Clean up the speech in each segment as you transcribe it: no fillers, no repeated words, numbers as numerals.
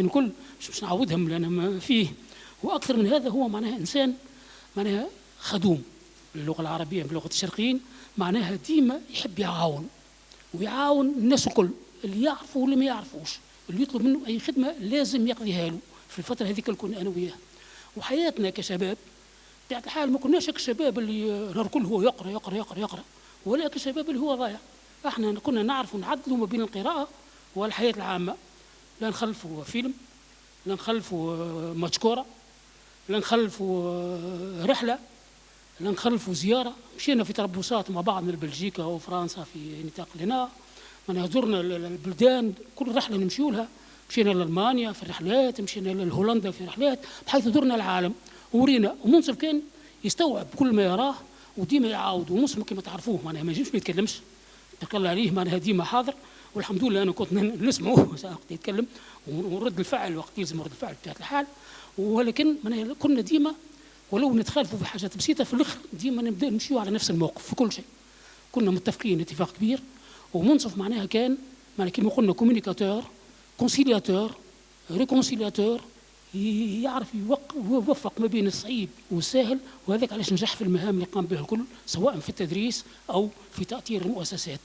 الكل مش نعودهم لأن ما فيه. وأكثر من هذا هو معناها إنسان معناها خدوم باللغة العربية بلغة الشرقيين، معناها ديما يحب يعاون ويعاون الناس الكل، اللي يعرفوا واللي ما يعرفوش، اللي يطلب منه أي خدمة لازم يقضيها له. في الفترة هذيك كنا أنا وياه. وحياتنا كشباب بطبيعة الحال ما كناش الشباب اللي الكل هو يقرأ يقرأ يقرأ يقرأ، ولكن الشباب اللي هو ضايع. احنا كنا نعرف نعدلوا ما بين القراءة والحياة العامة، لا نخلفوا فيلم، لا نخلفوا ماتش كورة، لا نخلفوا رحلة، لا نخلفوا زيارة. مشينا في تربصات مع بعض من بلجيكا وفرنسا في نطاق لنا، زرنا البلدان كل رحلة نمشيو لها. مشينا لألمانيا في الرحلات، مشينا لهولندا في رحلات، بحيث زرنا العالم وورينا. ومنصف كان يستوعب كل ما يراه وديما يعاود. ومنصف كما تعرفوه معناها ما يجيش ما يتكلمش، تقال عليه معناها ديما حاضر. والحمد لله انا كنت نسمعه وقت يتكلم ونرد الفعل وقت يلزم رد الفعل بطبيعه الحال. ولكن كنا ديما ولو نتخالفوا في حاجات بسيطه في الاخر ديما نبدا نمشيو على نفس الموقف في كل شيء. كنا متفقين اتفاق كبير. ومنصف معناها كان كما قلنا كومونيكاتور، كونسيلياتور، ريكونسيلياتور، يعرف يوفق ما بين الصعيب والسهل. وهذاك علاش نجح في المهام اللي قام بها الكل، سواء في التدريس او في تاطير المؤسسات.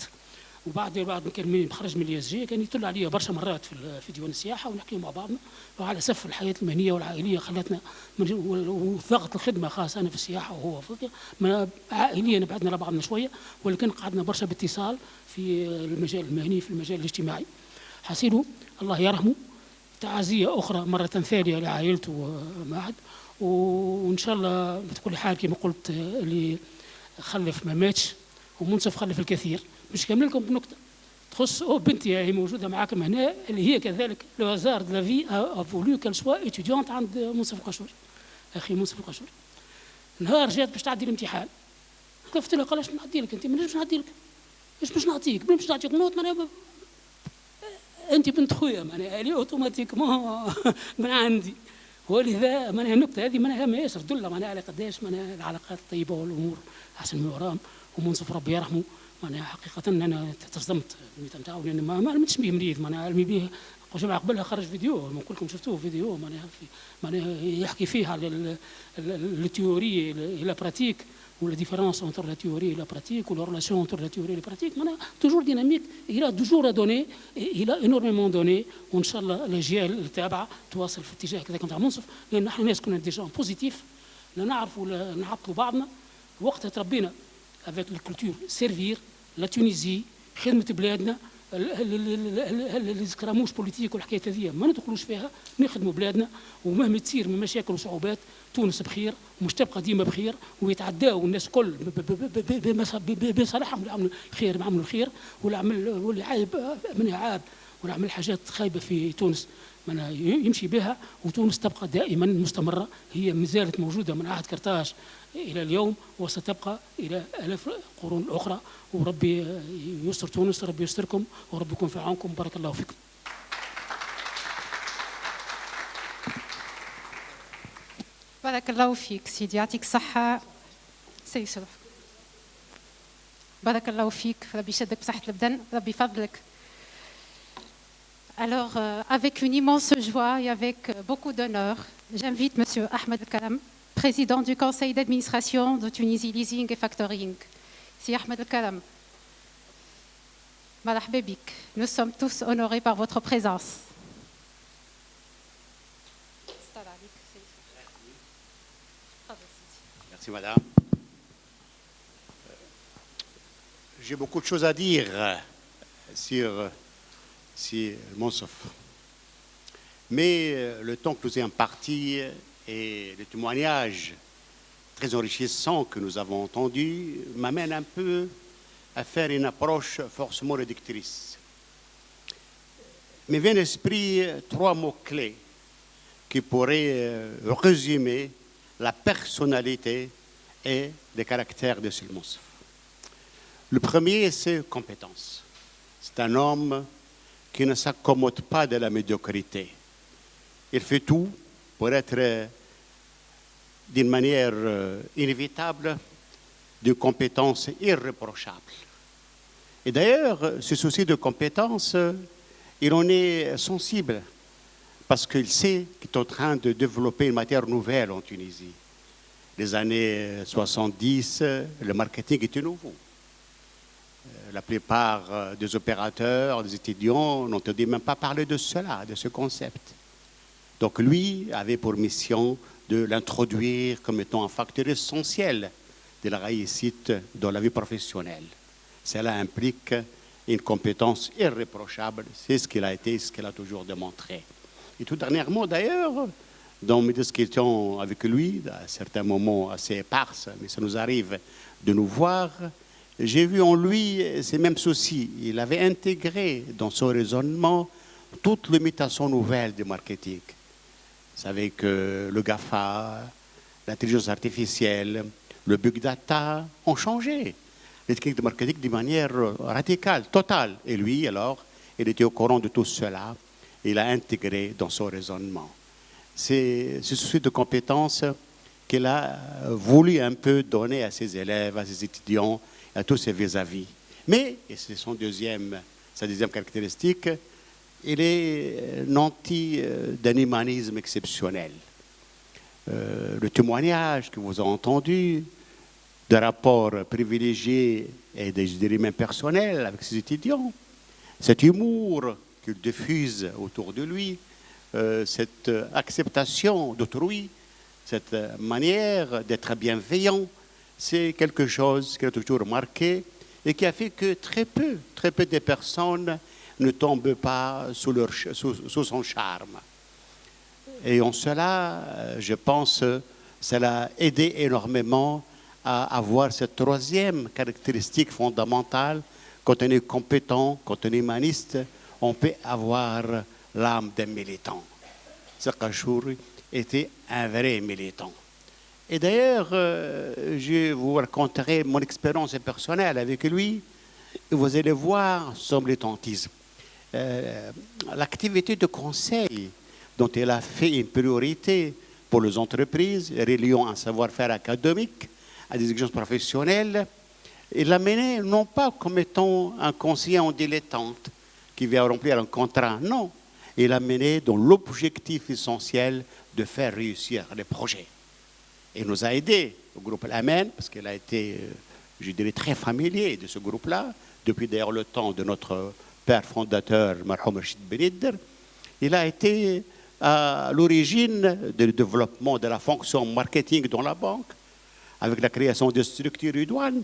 وبعد ما كان خرج من الياس جي كان يطلع عليا برشا مرات في ديوان السياحه ونحكيو مع بعضنا. وعلى اسف الحياه المهنيه والعائليه خلتنا وضغط الخدمه خاصه انا في السياحه وهو في عائليا بعدنا على بعضنا شويه، ولكن قعدنا برشا باتصال في المجال المهني في المجال الاجتماعي. حسيله الله يرحمه. تعازيه اخرى مره ثانيه لعائلته معد. وان شاء الله بكل حال كما قلت اللي خلف ما ماتش، ومنصف خلف الكثير. مش كمل لكم بنكته تخص بنتي هي موجوده معاكم هنا، اللي هي كذلك لو هازار دو لا في افولو كان سوا ايتيديونت عند منصف القشوري، اخي منصف القشوري. نهار جات باش تعدي الامتحان قلت لها قالش نعدي لك انت، ما نجمش نعدي لك. باش نعطيك باش نعطيك نوت معناها انت بنت خويا معناها لي اوتوماتيكمون من عندي. ولذا معناها النكته هذه معناها ما ياسر تدل معناها على قداش معناها العلاقات الطيبه والامور احسن من وراهم. ومنصف ربي يرحمه معناها حقيقه انا تصدمت نتاعو لان ما علمتش به مريض معناها علمي به. جمعه قبلها خرج فيديو كلكم شفتوه فيديو معناها يحكي فيه على التيوري الى لا براتيك ولا ديفيرونس انتر لا تيوري et la pratique ou la relation entre la théorie et la pratique. معناها توجور ديناميك، il a toujours à donner, il a énormément donné. وان شاء الله الاجيال التابعه تواصل في اتجاه كذا نتاع منصف، لان احنا ناس كنا ديجا بوزيتيف، لا نعرفوا نعطلوا بعضنا. وقتها تربينا avec la culture servir la Tunisie، خدمه بلادنا. الاسكراموش بوليتيك والحكايه هذه ما ندخلوش فيها، نخدموا بلادنا. ومهما تصير من مشاكل وصعوبات تونس بخير ومش تبقى ديما بخير، ويتعداوا الناس الكل بصالحهم اللي عملوا الخير عملوا الخير، واللي عايب من عاب واللي عمل حاجات خايبه في تونس يمشي بها. وتونس تبقى دائما مستمره، هي ما زالت موجوده من عهد قرطاج الى اليوم وستبقى الى الاف القرون الاخرى. وربي يستر تونس، ربي يستركم وربي يكون في عونكم. بارك الله فيكم. بارك الله فيك سيدي، يعطيك الصحة. سي صلح. بارك الله فيك، ربي يشدك بصحة البدن، ربي يفضلك. Alors, avec une immense joie et avec beaucoup d'honneur, j'invite Monsieur Ahmed El-Karam, président du conseil d'administration de Tunisie Leasing et Factoring. Si Ahmed El-Karam, marhaba bik, nous sommes tous honorés par votre présence. Merci madame. J'ai beaucoup de choses à dire sur Monsof. Mais le temps que nous est imparti et le témoignage très enrichissant que nous avons entendu m'amène un peu à faire une approche forcément réductrice. Me viennent à l'esprit trois mots-clés qui pourraient résumer la personnalité et le caractère de Sil Monsof. Le premier, c'est compétence. C'est un homme qui ne s'accommode pas de la médiocrité. Il fait tout pour être d'une manière inévitable, d'une compétence irréprochable. Et d'ailleurs, ce souci de compétence, il en est sensible parce qu'il sait qu'il est en train de développer une matière nouvelle en Tunisie. Les années 70, le marketing était nouveau. La plupart des opérateurs, des étudiants n'entendaient même pas parler de cela, de ce concept. Donc lui avait pour mission de l'introduire comme étant un facteur essentiel de la réussite dans la vie professionnelle. Cela implique une compétence irréprochable, c'est ce qu'il a été, ce qu'il a toujours démontré. Et tout dernièrement d'ailleurs, dans mes discussions avec lui, à certains moments assez éparses, mais ça nous arrive de nous voir, j'ai vu en lui ces mêmes soucis. Il avait intégré dans son raisonnement toute l'imitation nouvelle du marketing. Vous savez que le GAFA, l'intelligence artificielle, le big data ont changé les techniques de marketing de manière radicale, totale. Et lui, alors, il était au courant de tout cela. Il a intégré dans son raisonnement. C'est ce souci de compétence qu'il a voulu un peu donner à ses élèves, à ses étudiants, à tous ses vis-à-vis. Mais, et c'est sa deuxième caractéristique, il est nanti d'un humanisme exceptionnel. Le témoignage que vous avez entendu, de rapports privilégiés et je dirais même personnels avec ses étudiants, cet humour qu'il diffuse autour de lui, cette acceptation d'autrui, cette manière d'être bienveillant, c'est quelque chose qui a toujours marqué et qui a fait que très peu de personnes ne tombent pas sous son charme. Et en cela, je pense, cela a aidé énormément à avoir cette troisième caractéristique fondamentale. Quand on est compétent, quand on est humaniste, on peut avoir l'âme d'un militant. Serkachouri était un vrai militant. Et d'ailleurs, je vous raconterai mon expérience personnelle avec lui. Vous allez voir son militantisme. L'activité de conseil dont il a fait une priorité pour les entreprises, reliant un savoir-faire académique à des exigences professionnelles, il l'a mené non pas comme étant un conseiller en dilettante qui vient remplir un contrat, non. Il l'a mené dans l'objectif essentiel de faire réussir les projets. Il nous a aidés au groupe Amen, parce qu'il a été, je dirais, très familier de ce groupe-là, depuis d'ailleurs le temps de notre père fondateur, Marhoum Rachid Benidr. Il a été à l'origine du développement de la fonction marketing dans la banque, avec la création de structures UDouane,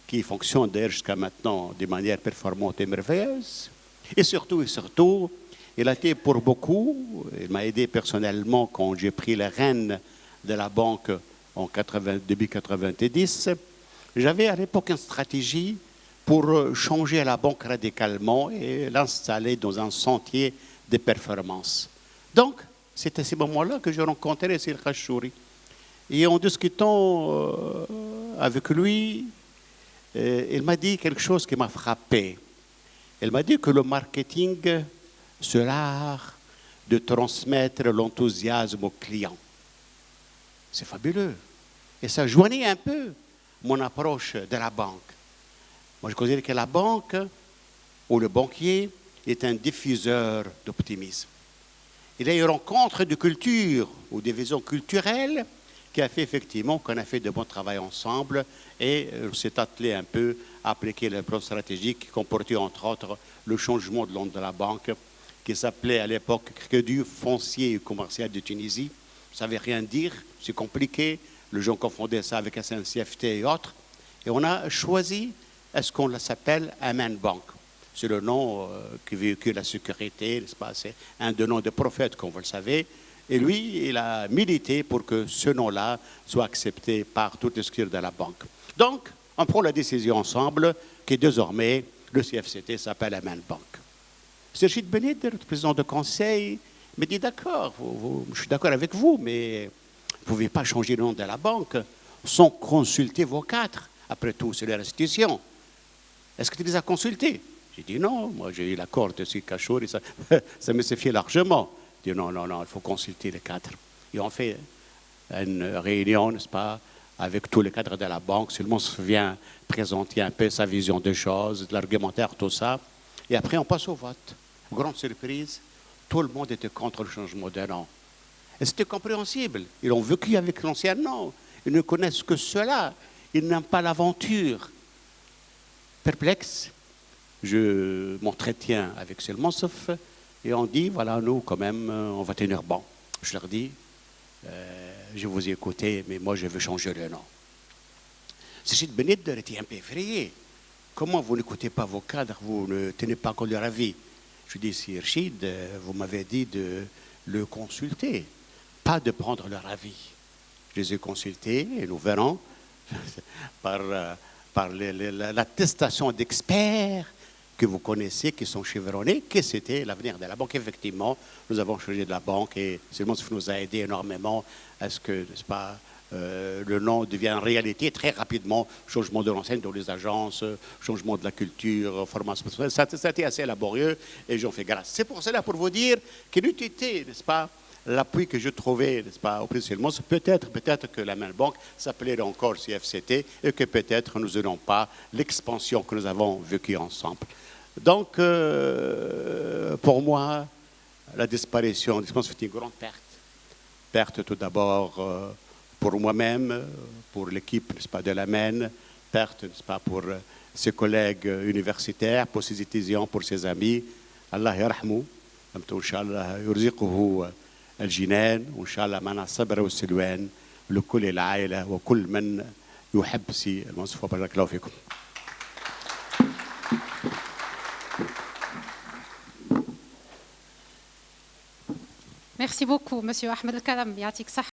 qui fonctionnent d'ailleurs jusqu'à maintenant de manière performante et merveilleuse. Et surtout, il a été pour beaucoup, il m'a aidé personnellement quand j'ai pris les rênes de la banque en début 90. J'avais à l'époque une stratégie pour changer la banque radicalement et l'installer dans un sentier de performance. Donc, c'est à ce moment-là que j'ai rencontré Serkachouri. Et en discutant avec lui, il m'a dit quelque chose qui m'a frappé. Il m'a dit que le marketing, c'est l'art de transmettre l'enthousiasme aux clients. C'est fabuleux. Et ça joignait un peu mon approche de la banque. Moi, je considère que la banque ou le banquier est un diffuseur d'optimisme. Il y a une rencontre de culture ou des visions culturelles qui a fait effectivement qu'on a fait de bon travail ensemble et on s'est attelé un peu à appliquer les plans stratégiques qui comportaient entre autres le changement de nom de la banque qui s'appelait à l'époque Crédit foncier et commercial de Tunisie. Ça ne veut rien dire, c'est compliqué. Les gens confondaient ça avec SNCFT et autres. Et on a choisi, est-ce qu'on s'appelle Amen Bank? C'est le nom qui véhicule la sécurité, n'est-ce pas? C'est un des noms des prophètes, comme vous le savez. Et lui, il a milité pour que ce nom-là soit accepté par toutes les structures de la banque. Donc, on prend la décision ensemble que désormais, le CFCT s'appelle Amen Bank. Rachid Benidr, le président de conseil, me dit d'accord, je suis d'accord avec vous, mais vous ne pouvez pas changer le nom de la banque sans consulter vos cadres. Après tout, c'est leur institution. Est-ce que tu les as consultés? J'ai dit non, moi j'ai eu l'accord de Serkachouri, ça me suffit largement. J'ai dit non, il faut consulter les cadres. Et on fait une réunion, n'est-ce pas, avec tous les cadres de la banque. Seulement se vient présenter un peu sa vision des choses, de l'argumentaire, tout ça. Et après, on passe au vote. Grande surprise, tout le monde était contre le changement de nom. Et c'était compréhensible. Ils ont vécu avec l'ancien nom. Ils ne connaissent que cela. Ils n'aiment pas l'aventure. Perplexe, je m'entretiens avec Selmonsef et on dit, voilà, nous, quand même, on va tenir bon. Je leur dis, je vous ai écouté, mais moi, je veux changer le nom. Rachid Benidder était un peu effrayé. Comment vous n'écoutez pas vos cadres, vous ne tenez pas compte de leur avis? Je dis, si Rachid, vous m'avez dit de le consulter, pas de prendre leur avis. Je les ai consultés et nous verrons par l'attestation d'experts que vous connaissez, qui sont chevronnés, que c'était l'avenir de la banque. Effectivement, nous avons changé de la banque et Selmonsef nous a aidé énormément à ce que, n'est-ce pas, le nom devienne réalité très rapidement. Changement de l'enseigne dans les agences, changement de la culture, formation professionnelle. Ça a été assez laborieux et j'en fais grâce. C'est pour cela, pour vous dire qu'il eût été, n'est-ce pas, l'appui que je trouvais, n'est-ce pas, auprès de Selmonsef, peut-être que la même banque s'appellerait encore CFCT et que peut-être nous n'aurons pas l'expansion que nous avons vécue ensemble. Donc, pour moi, la disparition de Selmonsef est une grande perte. Perte tout d'abord pour moi-même, pour l'équipe, n'est-ce pas, de l'Amen, perte, n'est-ce pas, pour ses collègues universitaires, pour ses étudiants, pour ses amis. Allah yarhamou, Inch'Allah yurziquhu الجنان وإن شاء الله معنا الصبر والسلوان لكل العائلة وكل من يحب سي المنصف وبارك الله فيكم. Merci beaucoup, Monsieur Ahmed El Kalam.